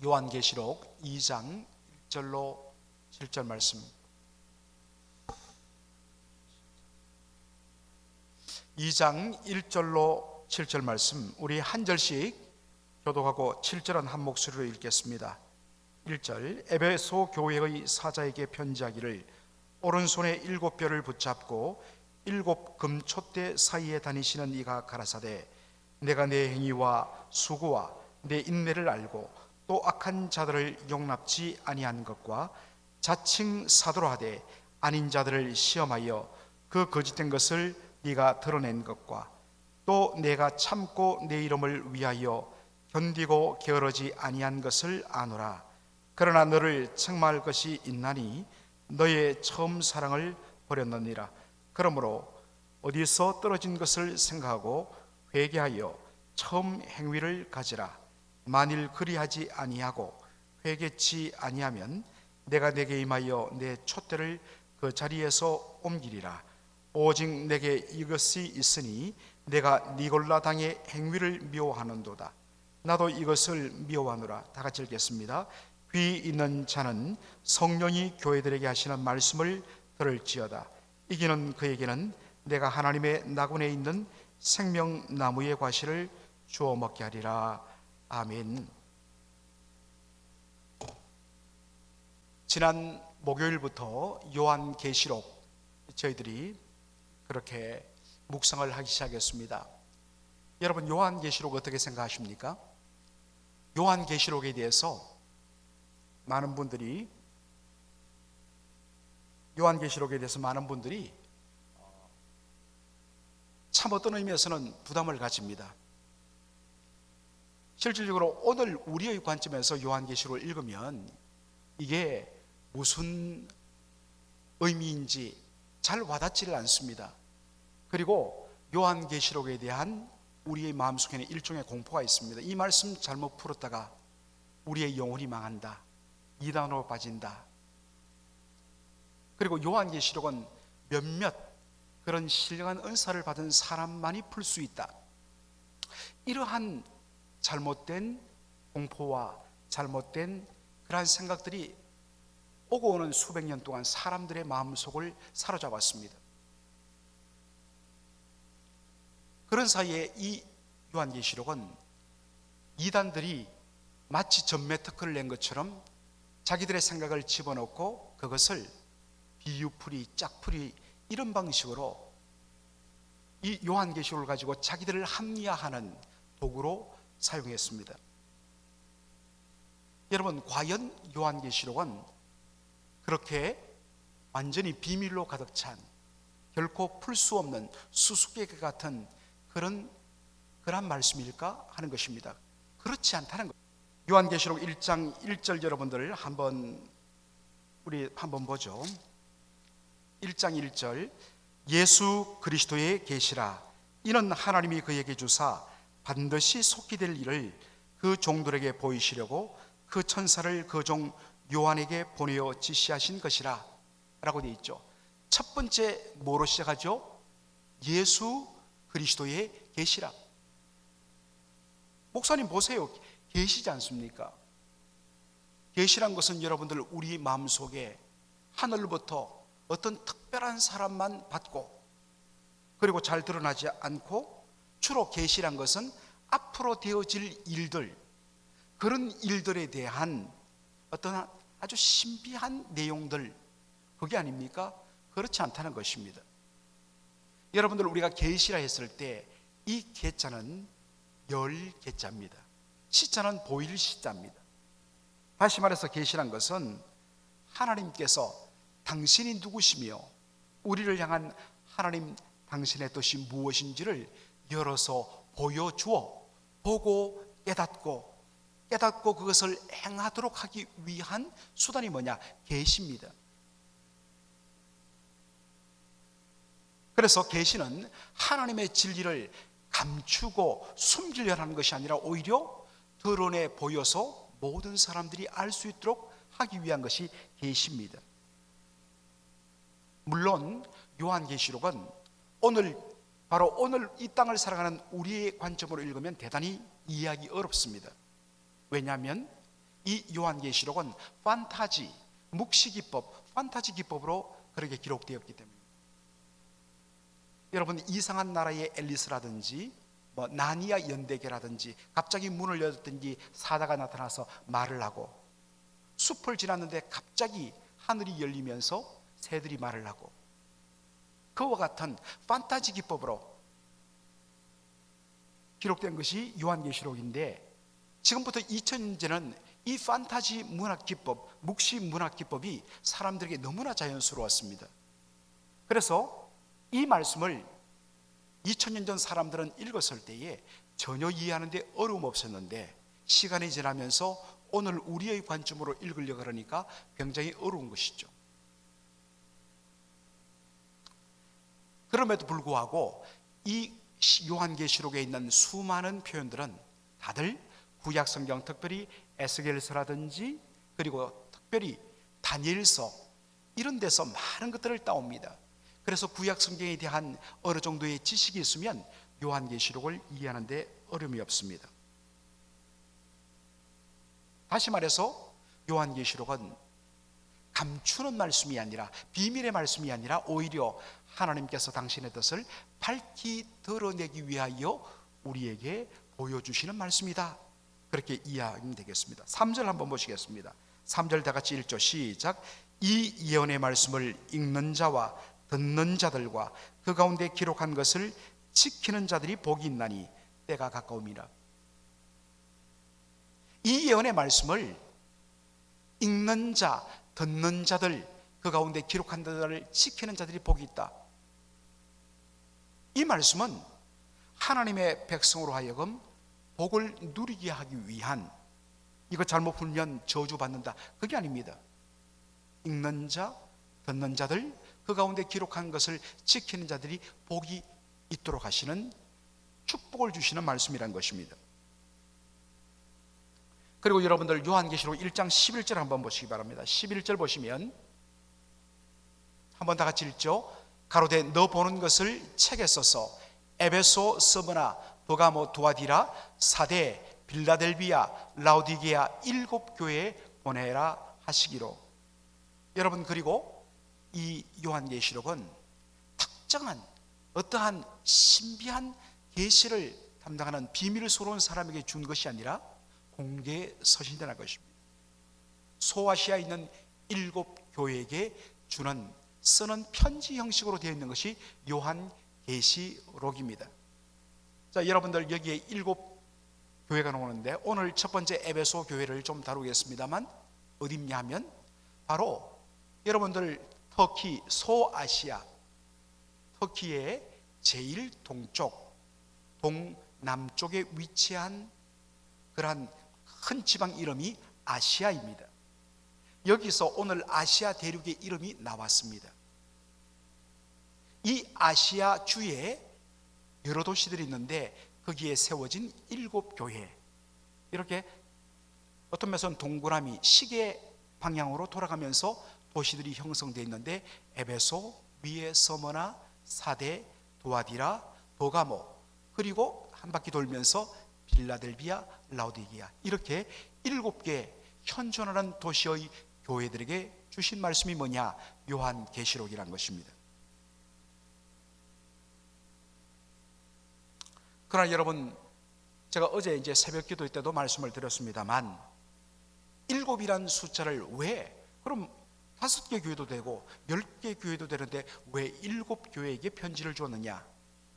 요한계시록 2장 1절로 7절 말씀. 2장 1절로 7절 말씀, 우리 한 절씩 교독하고 7절은 한 목소리로 읽겠습니다. 1절. 에베소 교회의 사자에게 편지하기를, 오른손에 7뼈를 붙잡고 7 금촛대 사이에 다니시는 이가 가라사대, 내가 내 행위와 수고와 내 인내를 알고 또 악한 자들을 용납지 아니한 것과 자칭 사도로 하되 아닌 자들을 시험하여 그 거짓된 것을 네가 드러낸 것과 또 내가 참고 내 이름을 위하여 견디고 게으르지 아니한 것을 아노라. 그러나 너를 책망할 것이 있나니 너의 처음 사랑을 버렸느니라. 그러므로 어디서 떨어진 것을 생각하고 회개하여 처음 행위를 가지라. 만일 그리하지 아니하고 회개치 아니하면 내가 내게 임하여 내 촛대를 그 자리에서 옮기리라. 오직 내게 이것이 있으니 내가 니골라 당의 행위를 미워하는도다. 나도 이것을 미워하노라. 다 같이 읽겠습니다. 귀 있는 자는 성령이 교회들에게 하시는 말씀을 들을지어다. 이기는 그에게는 내가 하나님의 나군에 있는 생명나무의 과실을 주워 먹게 하리라. 아멘. 지난 목요일부터 요한계시록 저희들이 그렇게 묵상을 하기 시작했습니다. 여러분, 요한계시록 어떻게 생각하십니까? 요한계시록에 대해서 많은 분들이 참 어떤 의미에서는 부담을 가집니다. 실질적으로 오늘 우리의 관점에서 요한계시록을 읽으면 이게 무슨 의미인지 잘 와닿지를 않습니다. 그리고 요한계시록에 대한 우리의 마음속에는 일종의 공포가 있습니다. 이 말씀 잘못 풀었다가 우리의 영혼이 망한다, 이단으로 빠진다. 그리고 요한계시록은 몇몇 그런 신령한 은사를 받은 사람만이 풀 수 있다. 이러한 잘못된 공포와 잘못된 그러한 생각들이 오고 오는 수백 년 동안 사람들의 마음속을 사로잡았습니다. 그런 사이에 이 요한계시록은 이단들이 마치 전매 특허를 낸 것처럼 자기들의 생각을 집어넣고 그것을 비유풀이, 짝풀이 이런 방식으로 이 요한계시록을 가지고 자기들을 합리화하는 도구로 사용했습니다. 여러분, 과연 요한계시록은 그렇게 완전히 비밀로 가득 찬, 결코 풀 수 없는 수수께끼 같은 그런 말씀일까 하는 것입니다. 그렇지 않다는 것. 요한계시록 1장 1절 여러분들 우리 한번 보죠. 1장 1절. 예수 그리스도의 계시라. 이는 하나님이 그에게 주사 반드시 속히 될 일을 그 종들에게 보이시려고 그 천사를 그 종 요한에게 보내어 지시하신 것이라 라고 되어 있죠. 첫 번째 뭐로 시작하죠? 예수 그리스도의 계시라. 목사님 보세요, 계시지 않습니까? 계시란 것은 여러분들 우리 마음속에 하늘로부터 어떤 특별한 사람만 받고 그리고 잘 드러나지 않고, 주로 계시란 것은 앞으로 되어질 일들, 그런 일들에 대한 어떤 아주 신비한 내용들, 그게 아닙니까? 그렇지 않다는 것입니다. 여러분들, 우리가 계시라 했을 때 이 계자는 열 계자입니다. 시자는 보일 시자입니다. 다시 말해서 계시란 것은 하나님께서 당신이 누구시며 우리를 향한 하나님 당신의 뜻이 무엇인지를 열어서 보여주어 보고 깨닫고 그것을 행하도록 하기 위한 수단이 뭐냐? 계시입니다. 그래서 계시는 하나님의 진리를 감추고 숨기려 하는 것이 아니라 오히려 드러내 보여서 모든 사람들이 알 수 있도록 하기 위한 것이 계시입니다. 물론 요한계시록은 바로 오늘 이 땅을 살아가는 우리의 관점으로 읽으면 대단히 이해하기 어렵습니다. 왜냐하면 이 요한계시록은 판타지, 묵시기법, 판타지 기법으로 그렇게 기록되었기 때문입니다. 여러분, 이상한 나라의 앨리스라든지 나니아 연대계라든지 갑자기 문을 열었든지 사자가 나타나서 말을 하고, 숲을 지났는데 갑자기 하늘이 열리면서 새들이 말을 하고, 그와 같은 판타지 기법으로 기록된 것이 요한계시록인데, 지금부터 2000년 전에는 이 판타지 문학 기법, 묵시 문학 기법이 사람들에게 너무나 자연스러웠습니다. 그래서 이 말씀을 2000년 전 사람들은 읽었을 때에 전혀 이해하는 데 어려움 없었는데, 시간이 지나면서 오늘 우리의 관점으로 읽으려고 하니까 굉장히 어려운 것이죠. 그럼에도 불구하고 이 요한계시록에 있는 수많은 표현들은 다들 구약성경, 특별히 에스겔서라든지 그리고 특별히 다니엘서, 이런 데서 많은 것들을 따옵니다. 그래서 구약성경에 대한 어느 정도의 지식이 있으면 요한계시록을 이해하는 데 어려움이 없습니다. 다시 말해서 요한계시록은 감추는 말씀이 아니라, 비밀의 말씀이 아니라 오히려 하나님께서 당신의 뜻을 밝히 드러내기 위하여 우리에게 보여주시는 말씀이다, 그렇게 이해하면 되겠습니다. 3절 한번 보시겠습니다. 3절 다 같이 읽죠. 시작. 이 예언의 말씀을 읽는 자와 듣는 자들과 그 가운데 기록한 것을 지키는 자들이 복이 있나니 때가 가까움이라. 이 예언의 말씀을 읽는 자, 듣는 자들, 그 가운데 기록한 자들을 지키는 자들이 복이 있다. 이 말씀은 하나님의 백성으로 하여금 복을 누리게 하기 위한, 이거 잘못 풀면 저주받는다, 그게 아닙니다. 읽는 자, 듣는 자들, 그 가운데 기록한 것을 지키는 자들이 복이 있도록 하시는, 축복을 주시는 말씀이라는 것입니다. 그리고 여러분들 요한계시록 1장 11절 한번 보시기 바랍니다. 11절 보시면 한번 다 같이 읽죠. 가로되 너 보는 것을 책에 써서 에베소, 스무나, 도가모, 두아디라, 사데, 빌라델비아, 라오디게아 7교회에 보내라 하시기로. 여러분, 그리고 이 요한계시록은 특정한 어떠한 신비한 계시를 담당하는 비밀스러운 사람에게 준 것이 아니라 공개 서신이라는 것입니다. 소아시아에 있는 7교회에게 주는, 쓰는 편지 형식으로 되어 있는 것이 요한계시록입니다. 자, 여러분들 여기에 7교회가 나오는데 오늘 첫 번째 에베소 교회를 좀 다루겠습니다만, 어디냐 하면 바로 여러분들 터키, 소아시아, 터키의 제일 동쪽, 동남쪽에 위치한 그러한 큰 지방 이름이 아시아입니다. 여기서 오늘 아시아 대륙의 이름이 나왔습니다. 이 아시아 주에 여러 도시들이 있는데 거기에 세워진 7교회, 이렇게 어떤 면에서는 동그라미, 시계 방향으로 돌아가면서 도시들이 형성되어 있는데, 에베소, 위에 서머나, 사데, 도아디라, 도가모, 그리고 한 바퀴 돌면서 빌라델비아, 라오디게아, 이렇게 7개 현존하는 도시의 교회들에게 주신 말씀이 뭐냐? 요한계시록이란 것입니다. 그러나 여러분, 제가 어제 이제 새벽 기도 때도 말씀을 드렸습니다만, 7이란 숫자를 왜, 그럼 5개 교회도 되고 10개 교회도 되는데 왜 7교회에게 편지를 줬느냐?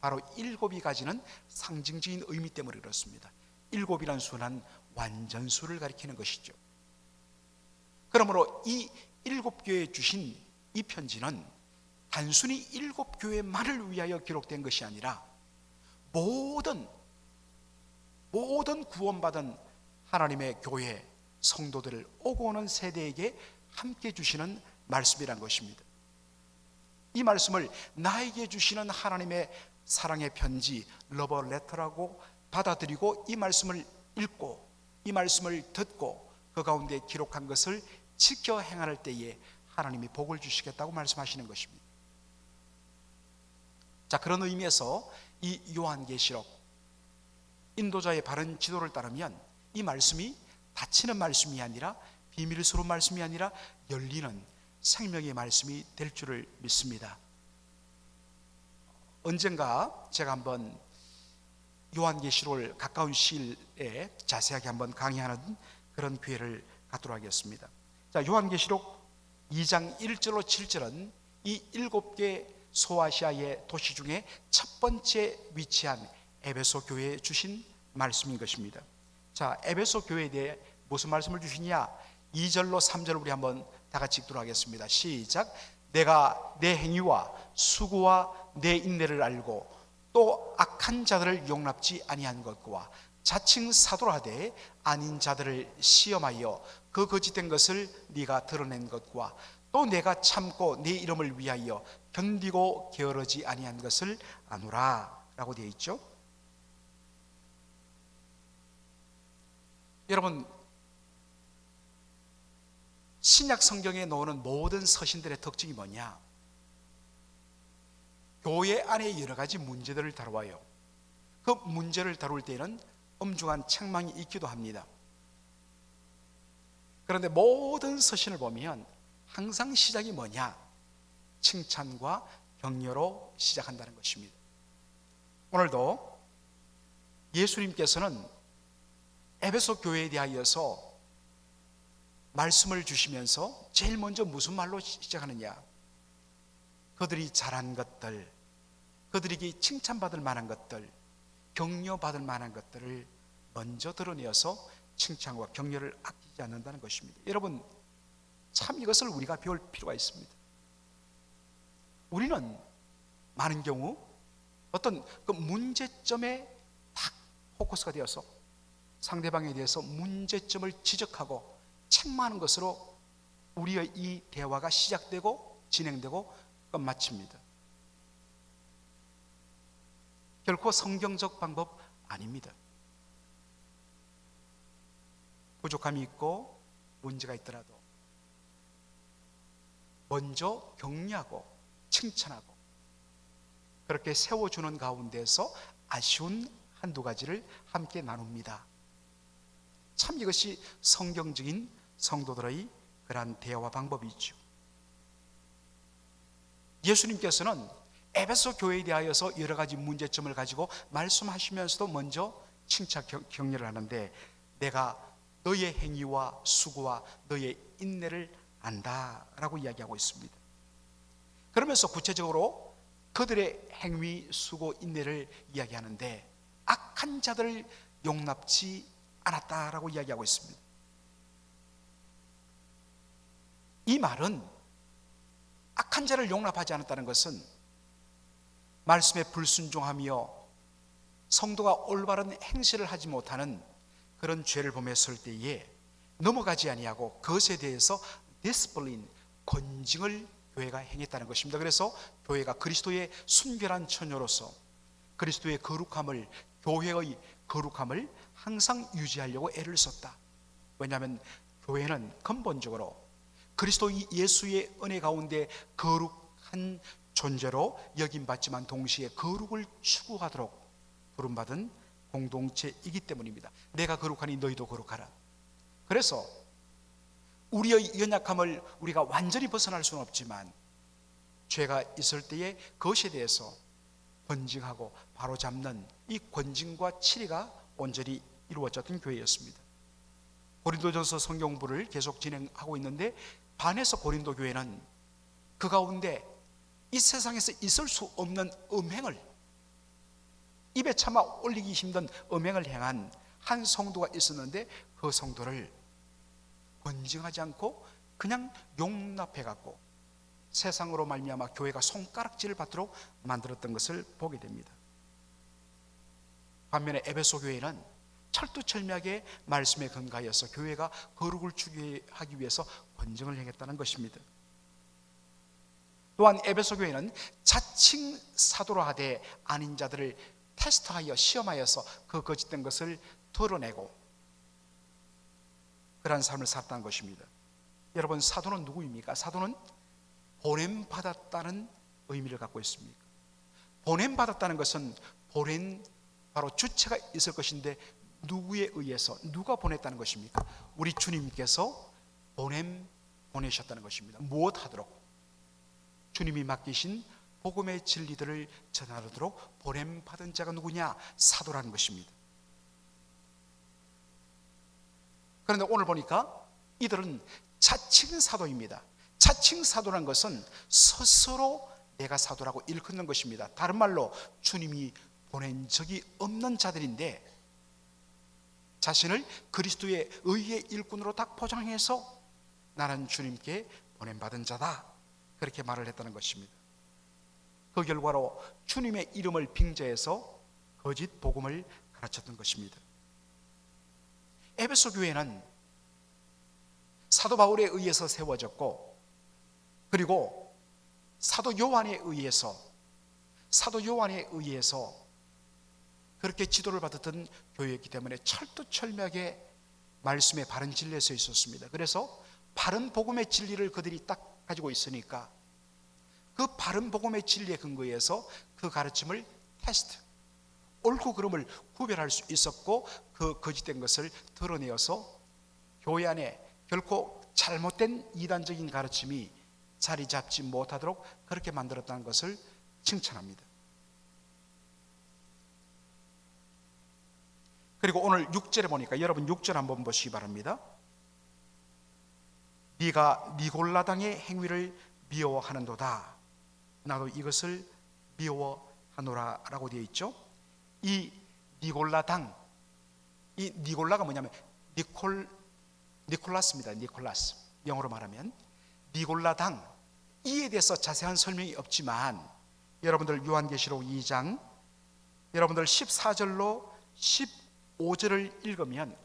바로 7이 가지는 상징적인 의미 때문에 그렇습니다. 7이란 수는 완전수를 가리키는 것이죠. 그러므로 이 7교회에 주신 이 편지는 단순히 7교회만을 위하여 기록된 것이 아니라 모든 구원받은 하나님의 교회 성도들을 오고 오는 세대에게 함께 주시는 말씀이란 것입니다. 이 말씀을 나에게 주시는 하나님의 사랑의 편지, 러버 레터라고 받아들이고, 이 말씀을 읽고 이 말씀을 듣고 그 가운데 기록한 것을 지켜 행할 때에 하나님이 복을 주시겠다고 말씀하시는 것입니다. 자, 그런 의미에서 이 요한계시록, 인도자의 바른 지도를 따르면 이 말씀이 닫히는 말씀이 아니라 비밀스러운 말씀이 아니라 열리는 생명의 말씀이 될 줄을 믿습니다. 언젠가 제가 한번 요한계시록을 가까운 시일에 자세하게 한번 강의하는 그런 기회를 갖도록 하겠습니다. 자, 요한계시록 2장 1절로 7절은 이 7개 소아시아의 도시 중에 첫 번째 위치한 에베소 교회에 주신 말씀인 것입니다. 자, 에베소 교회에 대해 무슨 말씀을 주시냐? 2절로 3절을 우리 한번 다 같이 읽도록 하겠습니다. 시작. 내가 내 행위와 수고와 내 인내를 알고 또 악한 자들을 용납지 아니한 것과 자칭 사도라 하되 아닌 자들을 시험하여 그 거짓된 것을 네가 드러낸 것과 또 내가 참고 네 이름을 위하여 견디고 게으르지 아니한 것을 아노라 라고 되어 있죠. 여러분, 신약 성경에 나오는 모든 서신들의 특징이 뭐냐? 교회 안에 여러 가지 문제들을 다루어요. 그 문제를 다룰 때에는 엄중한 책망이 있기도 합니다. 그런데 모든 서신을 보면 항상 시작이 뭐냐? 칭찬과 격려로 시작한다는 것입니다. 오늘도 예수님께서는 에베소 교회에 대하여서 말씀을 주시면서 제일 먼저 무슨 말로 시작하느냐? 그들이 잘한 것들, 그들에게 칭찬받을 만한 것들, 격려받을 만한 것들을 먼저 드러내어서 칭찬과 격려를 아끼지 않는다는 것입니다. 여러분, 참 이것을 우리가 배울 필요가 있습니다. 우리는 많은 경우 어떤 그 문제점에 딱 포커스가 되어서 상대방에 대해서 문제점을 지적하고 책망하는 것으로 우리의 이 대화가 시작되고 진행되고 끝마칩니다. 결코 성경적 방법 아닙니다. 부족함이 있고 문제가 있더라도 먼저 격려하고 칭찬하고 그렇게 세워주는 가운데서 아쉬운 한두 가지를 함께 나눕니다. 참 이것이 성경적인 성도들의 그러한 대화 방법이죠. 예수님께서는 에베소 교회에 대하여서 여러 가지 문제점을 가지고 말씀하시면서도 먼저 칭찬 격려를 하는데 내가 너의 행위와 수고와 너의 인내를 안다라고 이야기하고 있습니다. 그러면서 구체적으로 그들의 행위, 수고, 인내를 이야기하는데 악한 자들을 용납지 않았다라고 이야기하고 있습니다. 이 말은 악한 자를 용납하지 않았다는 것은 말씀에 불순종하며 성도가 올바른 행실을 하지 못하는 그런 죄를 범했을 때에 넘어가지 아니하고 그것에 대해서 디스플린, 권징을 교회가 행했다는 것입니다. 그래서 교회가 그리스도의 순결한 처녀로서 그리스도의 거룩함을, 교회의 거룩함을 항상 유지하려고 애를 썼다. 왜냐하면 교회는 근본적으로 그리스도 예수의 은혜 가운데 거룩한 존재로 여김받지만 동시에 거룩을 추구하도록 부름받은 공동체이기 때문입니다. 내가 거룩하니 너희도 거룩하라. 그래서 우리의 연약함을 우리가 완전히 벗어날 수는 없지만 죄가 있을 때에 그것에 대해서 권징하고 바로잡는 이 권징과 치리가 온전히 이루어졌던 교회였습니다. 고린도전서 성경 공부를 계속 진행하고 있는데 반에서 고린도 교회는 그 가운데 이 세상에서 있을 수 없는 음행을, 입에 차마 올리기 힘든 음행을 행한 한 성도가 있었는데 그 성도를 권징하지 않고 그냥 용납해 갖고 세상으로 말미암아 교회가 손가락질을 받도록 만들었던 것을 보게 됩니다. 반면에 에베소 교회는 철두철미하게 말씀에 근거하여서 교회가 거룩을 추구하기 위해서 권징을 행했다는 것입니다. 또한 에베소 교회는 자칭 사도라 하되 아닌 자들을 테스트하여 시험하여서 그 거짓된 것을 드러내고 그러한 삶을 살았다는 것입니다. 여러분, 사도는 누구입니까? 사도는 보냄받았다는 의미를 갖고 있습니다. 보냄받았다는 것은 보냄, 바로 주체가 있을 것인데 누구에 의해서, 누가 보냈다는 것입니까? 우리 주님께서 보내셨다는 것입니다. 무엇하도록? 주님이 맡기신 복음의 진리들을 전하도록 보냄받은 자가 누구냐? 사도라는 것입니다. 그런데 오늘 보니까 이들은 자칭 사도입니다. 자칭 사도란 것은 스스로 내가 사도라고 일컫는 것입니다. 다른 말로 주님이 보낸 적이 없는 자들인데 자신을 그리스도의 의의 일꾼으로 딱 포장해서 나는 주님께 보냄받은 자다, 그렇게 말을 했다는 것입니다. 그 결과로 주님의 이름을 빙자해서 거짓 복음을 가르쳤던 것입니다. 에베소 교회는 사도 바울에 의해서 세워졌고, 그리고 사도 요한에 의해서 그렇게 지도를 받았던 교회이기 때문에 철두철미하게 말씀의 바른 진리에 서 있었습니다. 그래서 바른 복음의 진리를 그들이 딱 가지고 있으니까 그 바른 복음의 진리에 근거해서 그 가르침을 테스트, 옳고 그름을 구별할 수 있었고, 그 거짓된 것을 드러내어서 교회 안에 결코 잘못된 이단적인 가르침이 자리 잡지 못하도록 그렇게 만들었다는 것을 칭찬합니다. 그리고 오늘 6절에 보니까, 여러분 6절 한번 보시기 바랍니다. 네가 니골라당의 행위를 미워하는도다, 나도 이것을 미워하노라 라고 되어 있죠. 이 니골라당, 이 니골라가 뭐냐면 니콜라스입니다. 니콜라스, 영어로 말하면 니골라당. 이에 대해서 자세한 설명이 없지만 여러분들 요한계시록 2장 여러분들 14절로 15절을 읽으면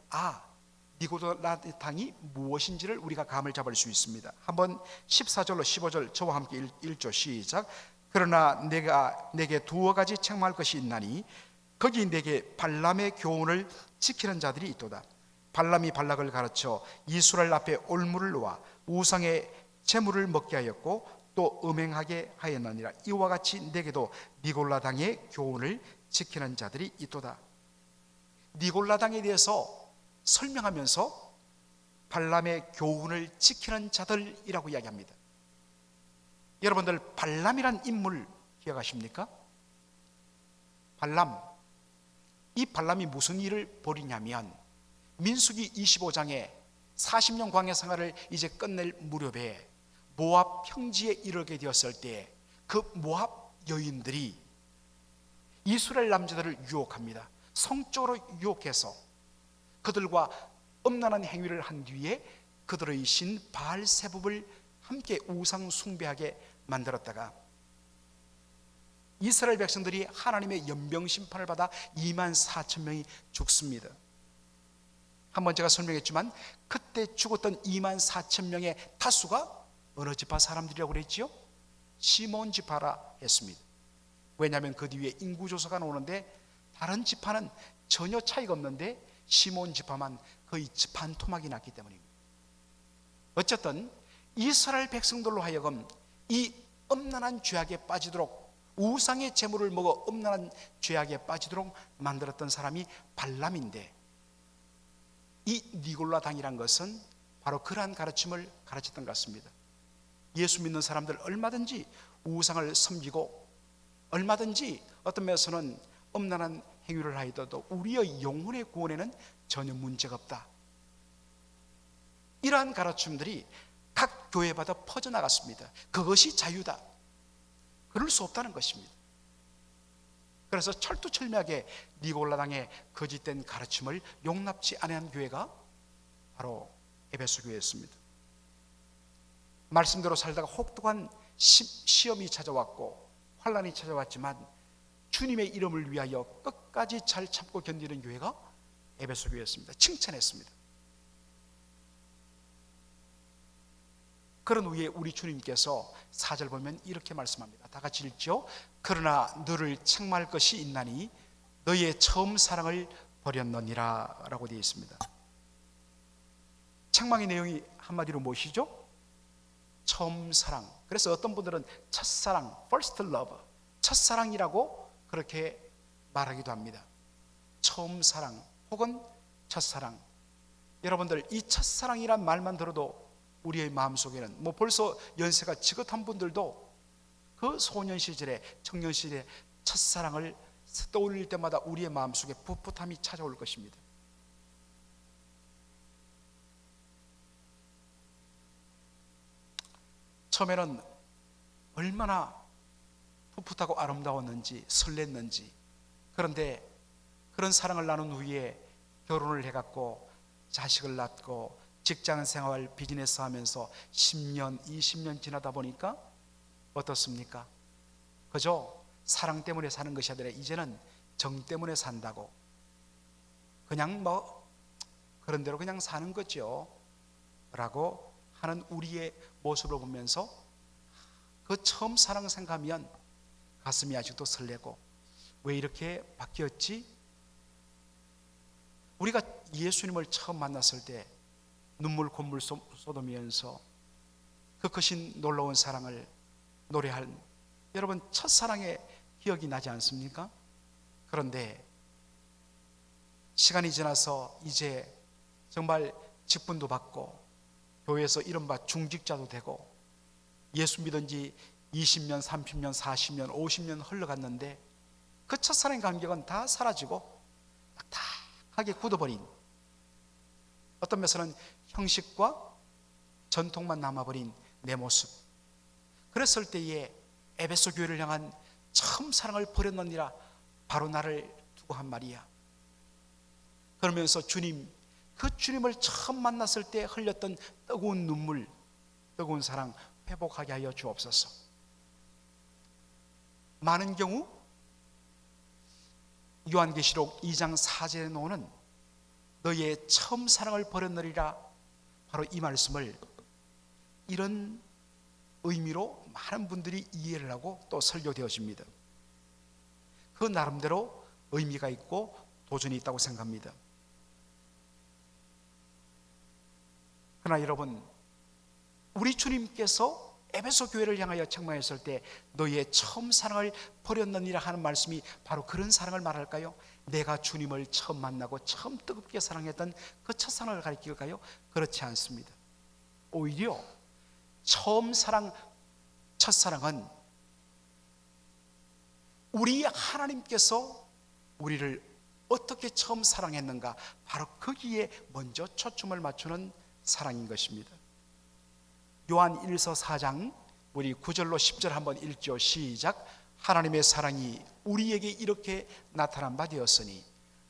니골라당이 무엇인지를 우리가 감을 잡을 수 있습니다. 한번 14절로 15절 저와 함께 읽죠. 시작. 그러나 내가 내게 두어 가지 책망할 것이 있나니 거기 내게 발람의 교훈을 지키는 자들이 있도다. 발람이 발락을 가르쳐 이스라엘 앞에 올무를 놓아 우상의 제물을 먹게 하였고 또 음행하게 하였느니라. 이와 같이 내게도 니골라당의 교훈을 지키는 자들이 있도다. 니골라당에 대해서 설명하면서 발람의 교훈을 지키는 자들이라고 이야기합니다. 여러분들 발람이란 인물 기억하십니까? 이 발람이 무슨 일을 벌이냐면 민수기 25장에 40년 광야 생활을 이제 끝낼 무렵에 모압 평지에 이르게 되었을 때 그 모압 여인들이 이스라엘 남자들을 유혹합니다. 성적으로 유혹해서 그들과 음란한 행위를 한 뒤에 그들의 신 바알세붑을 함께 우상 숭배하게 만들었다가 이스라엘 백성들이 하나님의 연병 심판을 받아 24,000명이 죽습니다. 한번 제가 설명했지만 그때 죽었던 24,000명의 다수가 어느 지파 사람들이라고 그랬지요? 시몬 지파라 했습니다. 왜냐하면 그 뒤에 인구조사가 나오는데 다른 지파는 전혀 차이가 없는데 시몬 지파만 거의 반토막이 났기 때문입니다. 어쨌든 이스라엘 백성들로 하여금 이 음란한 죄악에 빠지도록, 우상의 제물을 먹어 음란한 죄악에 빠지도록 만들었던 사람이 발람인데, 이 니골라당이란 것은 바로 그러한 가르침을 가르쳤던 것 같습니다. 예수 믿는 사람들 얼마든지 우상을 섬기고 얼마든지 어떤 면에서는 음란한 행위를 하여도 우리의 영혼의 구원에는 전혀 문제가 없다. 이러한 가르침들이 각 교회마다 퍼져나갔습니다. 그것이 자유다. 그럴 수 없다는 것입니다. 그래서 철두철미하게 니골라당의 거짓된 가르침을 용납지 않은 교회가 바로 에베소 교회였습니다. 말씀대로 살다가 혹독한 시험이 찾아왔고 환난이 찾아왔지만 주님의 이름을 위하여 끝까지 잘 참고 견디는 교회가 에베소 교회였습니다. 칭찬했습니다. 그런 후에 우리 주님께서 4절 보면 이렇게 말씀합니다. 다 같이 읽죠. 그러나 너를 책망할 것이 있나니 너의 처음 사랑을 버렸느니라 라고 되어 있습니다. 책망의 내용이 한마디로 무엇이죠? 처음 사랑. 그래서 어떤 분들은 첫사랑, first love, 첫사랑이라고 그렇게 말하기도 합니다. 처음 사랑 혹은 첫사랑. 여러분들, 이 첫사랑이란 말만 들어도 우리의 마음속에는 벌써 연세가 지긋한 분들도 그 소년 시절에, 청년 시절에 첫사랑을 떠올릴 때마다 우리의 마음속에 풋풋함이 찾아올 것입니다. 처음에는 얼마나 풋풋하고 아름다웠는지, 설렜는지. 그런데 그런 사랑을 나눈 후에 결혼을 해갖고 자식을 낳고 직장 생활, 비즈니스 하면서 10년, 20년 지나다 보니까 어떻습니까? 그저 사랑 때문에 사는 것이 아니라 이제는 정 때문에 산다고, 그냥 그런 대로 그냥 사는 거죠 라고 하는 우리의 모습을 보면서 그 처음 사랑 생각하면 가슴이 아직도 설레고, 왜 이렇게 바뀌었지? 우리가 예수님을 처음 만났을 때 눈물 콧물 쏟으면서 그 크신 놀라운 사랑을 노래한, 여러분, 첫사랑의 기억이 나지 않습니까? 그런데 시간이 지나서 이제 정말 직분도 받고 교회에서 이른바 중직자도 되고 예수 믿은 지 20년, 30년, 40년, 50년 흘러갔는데 그 첫사랑의 감격은 다 사라지고 딱딱하게 굳어버린, 어떤 면에서는 형식과 전통만 남아버린 내 모습. 그랬을 때에 에베소 교회를 향한 처음 사랑을 버렸느니라 바로 나를 두고 한 말이야. 그러면서 주님, 그 주님을 처음 만났을 때 흘렸던 뜨거운 눈물, 뜨거운 사랑 회복하게 하여 주옵소서. 많은 경우 요한계시록 2장 4절에 나오는 너희의 처음 사랑을 버렸느니라, 바로 이 말씀을 이런 의미로 많은 분들이 이해를 하고 또 설교되어집니다. 그 나름대로 의미가 있고 도전이 있다고 생각합니다. 그러나 여러분, 우리 주님께서 에베소 교회를 향하여 책망했을 때 너희의 처음 사랑을 버렸느니라 하는 말씀이 바로 그런 사랑을 말할까요? 내가 주님을 처음 만나고 처음 뜨겁게 사랑했던 그 첫사랑을 가리킬까요? 그렇지 않습니다. 오히려 처음 사랑, 첫사랑은 우리 하나님께서 우리를 어떻게 처음 사랑했는가, 바로 거기에 먼저 초점을 맞추는 사랑인 것입니다. 요한 1서 4장 우리 9절로 10절 한번 읽죠. 시작. 하나님의 사랑이 우리에게 이렇게 나타난 바 되었으니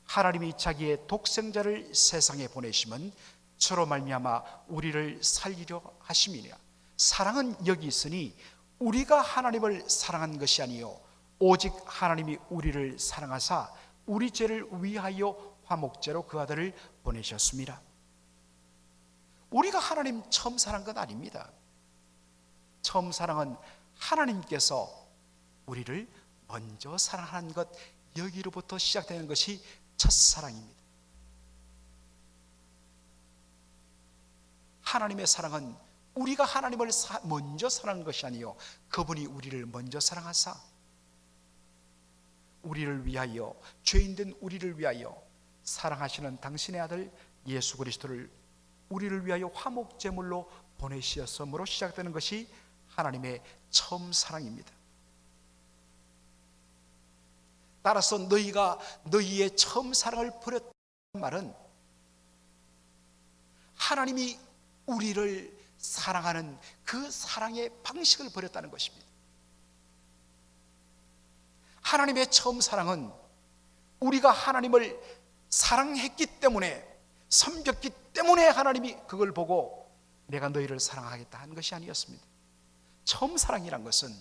하나님이 자기의 독생자를 세상에 보내심은 저로 말미암아 우리를 살리려 하심이니라. 사랑은 여기 있으니 우리가 하나님을 사랑한 것이 아니요 오직 하나님이 우리를 사랑하사 우리 죄를 위하여 화목제로 그 아들을 보내셨습니다. 우리가 하나님 처음 사랑한 건 아닙니다. 처음 사랑은 하나님께서 우리를 먼저 사랑하는 것, 여기로부터 시작되는 것이 첫사랑입니다. 하나님의 사랑은 우리가 하나님을 먼저 사랑한 것이 아니요 그분이 우리를 먼저 사랑하사 우리를 위하여, 죄인된 우리를 위하여 사랑하시는 당신의 아들 예수 그리스도를 우리를 위하여 화목제물로 보내셨으므로 시작되는 것이 하나님의 처음 사랑입니다. 따라서 너희가 너희의 처음 사랑을 버렸다는 말은 하나님이 우리를 사랑하는 그 사랑의 방식을 버렸다는 것입니다. 하나님의 처음 사랑은 우리가 하나님을 사랑했기 때문에, 섬겼기 때문에 하나님이 그걸 보고 내가 너희를 사랑하겠다 한 것이 아니었습니다. 처음 사랑이란 것은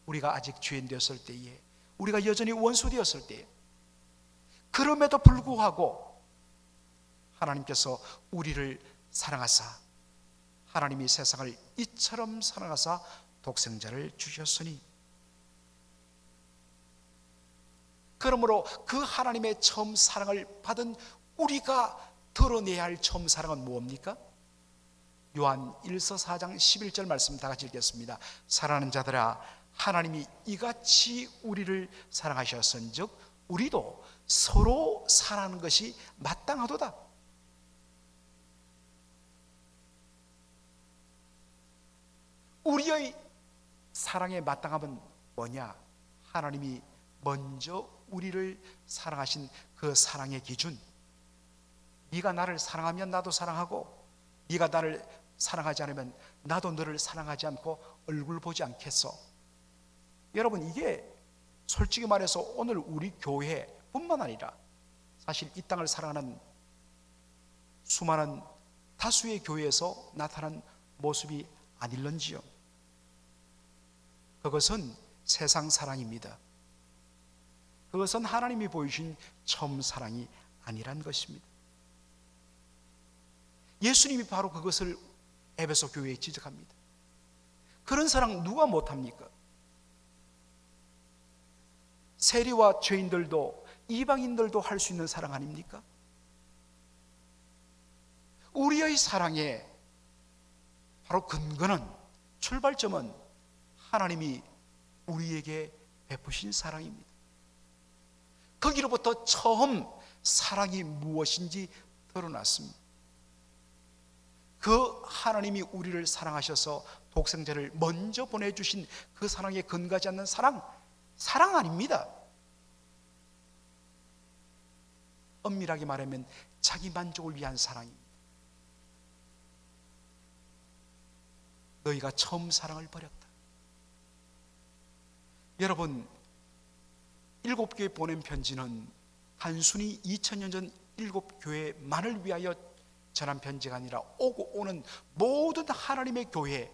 우리가 아직 죄인 되었을 때에, 우리가 여전히 원수 되었을 때에, 그럼에도 불구하고 하나님께서 우리를 사랑하사 하나님이 세상을 이처럼 사랑하사 독생자를 주셨으니, 그러므로 그 하나님의 처음 사랑을 받은 우리가 드러내야 할 처음 사랑은 무엇입니까? 요한 1서 4장 11절 말씀 다 같이 읽겠습니다. 사랑하는 자들아, 하나님이 이같이 우리를 사랑하셨은즉 우리도 서로 사랑하는 것이 마땅하도다. 우리의 사랑의 마땅함은 뭐냐? 하나님이 먼저 우리를 사랑하신 그 사랑의 기준. 네가 나를 사랑하면 나도 사랑하고, 네가 나를 사랑하지 않으면 나도 너를 사랑하지 않고 얼굴 보지 않겠어. 여러분, 이게 솔직히 말해서 오늘 우리 교회뿐만 아니라 사실 이 땅을 사랑하는 수많은 다수의 교회에서 나타난 모습이 아닐런지요. 그것은 세상 사랑입니다. 그것은 하나님이 보이신 처음 사랑이 아니란 것입니다. 예수님이 바로 그것을 에베소 교회에 지적합니다. 그런 사랑 누가 못합니까? 세리와 죄인들도 이방인들도 할 수 있는 사랑 아닙니까? 우리의 사랑의 바로 근거는, 출발점은 하나님이 우리에게 베푸신 사랑입니다. 거기로부터 처음 사랑이 무엇인지 드러났습니다. 그 하나님이 우리를 사랑하셔서 독생자를 먼저 보내주신 그 사랑에 근거하지 않는 사랑 아닙니다. 엄밀하게 말하면 자기 만족을 위한 사랑입니다. 너희가 처음 사랑을 버렸다. 여러분, 7교회 보낸 편지는 단순히 2000년 전 7교회만을 위하여 전한 편지가 아니라 오고 오는 모든 하나님의 교회,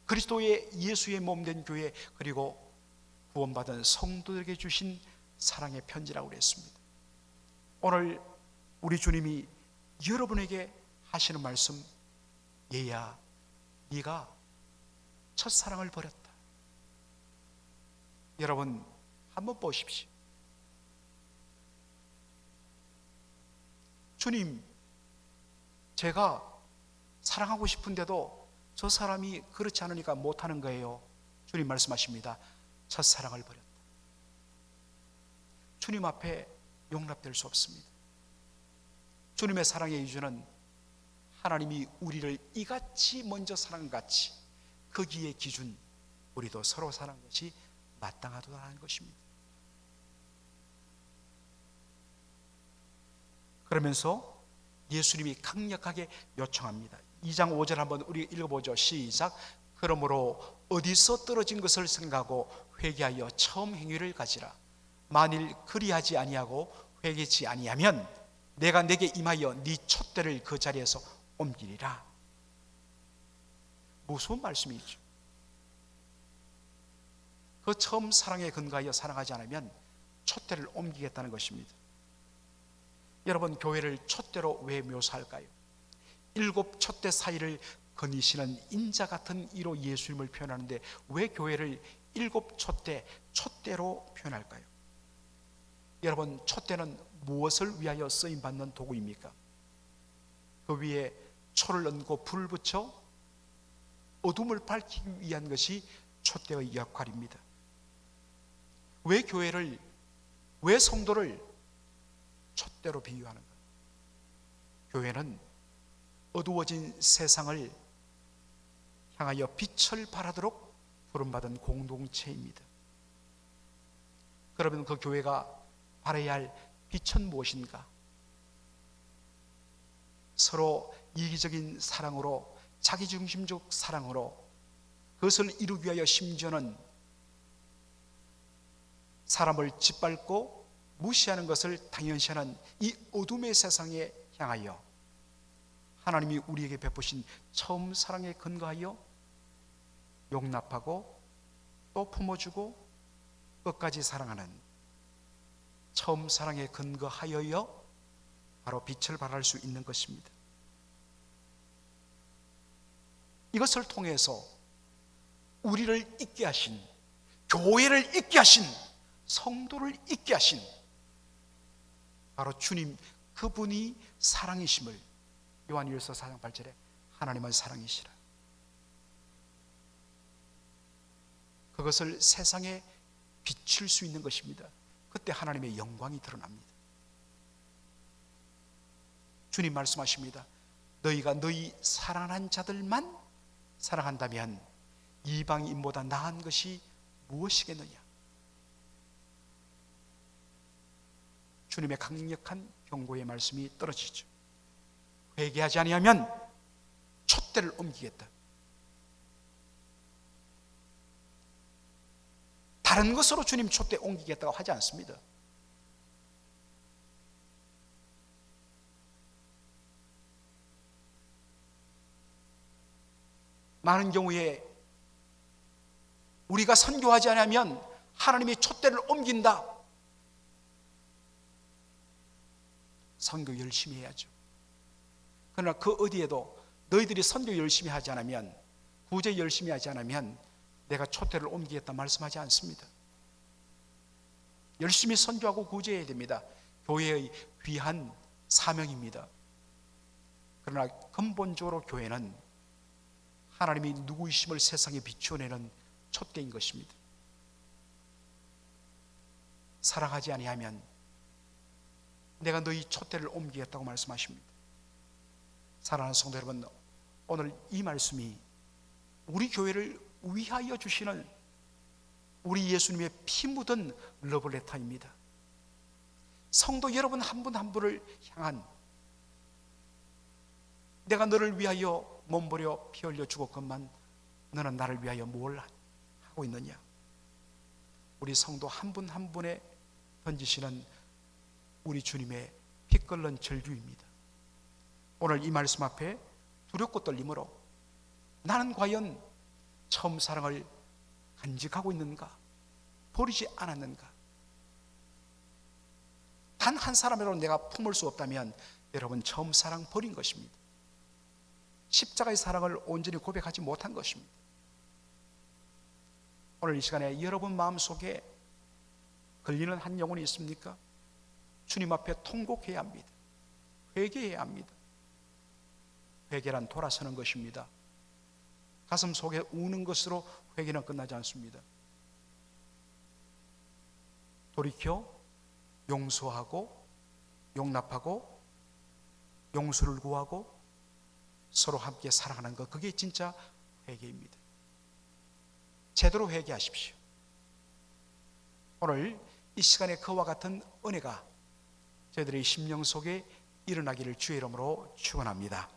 그리스도의 예수의 몸된 교회, 그리고 구원받은 성도들에게 주신 사랑의 편지라고 그랬습니다. 오늘 우리 주님이 여러분에게 하시는 말씀, 얘야, 네가 첫사랑을 버렸다. 여러분, 한번 보십시오. 주님, 제가 사랑하고 싶은데도 저 사람이 그렇지 않으니까 못하는 거예요. 주님 말씀하십니다. 첫사랑을 버렸다. 주님 앞에 용납될 수 없습니다. 주님의 사랑의 기준은 하나님이 우리를 이같이 먼저 사랑한 같이 거기에 기준, 우리도 서로 사랑한 것이 마땅하다는 것입니다. 그러면서 예수님이 강력하게 요청합니다. 2장 5절 한번 우리 읽어보죠. 시작. 그러므로 어디서 떨어진 것을 생각하고 회개하여 처음 행위를 가지라. 만일 그리하지 아니하고 회개치 아니하면 내가 내게 임하여 네 촛대를 그 자리에서 옮기리라. 무서운 말씀이죠. 그 처음 사랑에 근거하여 사랑하지 않으면 촛대를 옮기겠다는 것입니다. 여러분, 교회를 촛대로 왜 묘사할까요? 7 촛대 사이를 거니시는 인자 같은 이로 예수님을 표현하는데 왜 교회를 7 촛대로 표현할까요? 여러분, 촛대는 무엇을 위하여 쓰임받는 도구입니까? 그 위에 초를 얹고 불을 붙여 어둠을 밝히기 위한 것이 촛대의 역할입니다. 왜 교회를, 왜 성도를 촛대로 비유하는가? 교회는 어두워진 세상을 향하여 빛을 발하도록 부름받은 공동체입니다. 그러면 그 교회가 발해야 할 빛은 무엇인가? 서로 이기적인 사랑으로, 자기중심적 사랑으로 그것을 이루기 위하여 심지어는 사람을 짓밟고 무시하는 것을 당연시하는 이 어둠의 세상에 향하여 하나님이 우리에게 베푸신 처음 사랑에 근거하여 용납하고 또 품어주고 끝까지 사랑하는 처음 사랑에 근거하여야 바로 빛을 발할 수 있는 것입니다. 이것을 통해서 우리를 있게 하신, 교회를 있게 하신, 성도를 있게 하신 바로 주님, 그분이 사랑이심을 요한일서 4장 8절에 하나님은 사랑이시라, 그것을 세상에 비칠 수 있는 것입니다. 그때 하나님의 영광이 드러납니다. 주님 말씀하십니다. 너희가 너희 사랑하는 자들만 사랑한다면 이방인보다 나은 것이 무엇이겠느냐. 주님의 강력한 경고의 말씀이 떨어지죠. 회개하지 아니하면 촛대를 옮기겠다. 다른 것으로 주님 촛대 옮기겠다고 하지 않습니다. 많은 경우에 우리가 선교하지 않으면 하나님이 촛대를 옮긴다. 선교 열심히 해야죠. 그러나 그 어디에도 너희들이 선교 열심히 하지 않으면, 구제 열심히 하지 않으면 내가 촛대를 옮기겠다 말씀하지 않습니다. 열심히 선교하고 구제해야 됩니다. 교회의 귀한 사명입니다. 그러나 근본적으로 교회는 하나님이 누구이심을 세상에 비추어내는 촛대인 것입니다. 사랑하지 아니하면 내가 너희 촛대를 옮기겠다고 말씀하십니다. 사랑하는 성도 여러분, 오늘 이 말씀이 우리 교회를 위하여 주시는 우리 예수님의 피 묻은 러브레터입니다. 성도 여러분 한 분 한 분을 향한, 내가 너를 위하여 몸버려 피 흘려 죽었건만 너는 나를 위하여 뭘 하고 있느냐. 우리 성도 한 분 한 분에 던지시는 우리 주님의 피 끓는 절규입니다. 오늘 이 말씀 앞에 두렵고 떨림으로 나는 과연 처음 사랑을 간직하고 있는가, 버리지 않았는가. 단 한 사람이라도 내가 품을 수 없다면 여러분 처음 사랑 버린 것입니다. 십자가의 사랑을 온전히 고백하지 못한 것입니다. 오늘 이 시간에 여러분 마음속에 걸리는 한 영혼이 있습니까? 주님 앞에 통곡해야 합니다. 회개해야 합니다. 회개란 돌아서는 것입니다. 가슴 속에 우는 것으로 회개는 끝나지 않습니다. 돌이켜 용서하고 용납하고 용서를 구하고 서로 함께 사랑하는 것, 그게 진짜 회개입니다. 제대로 회개하십시오. 오늘 이 시간에 그와 같은 은혜가 저희들의 심령 속에 일어나기를 주의 이름으로 축원합니다.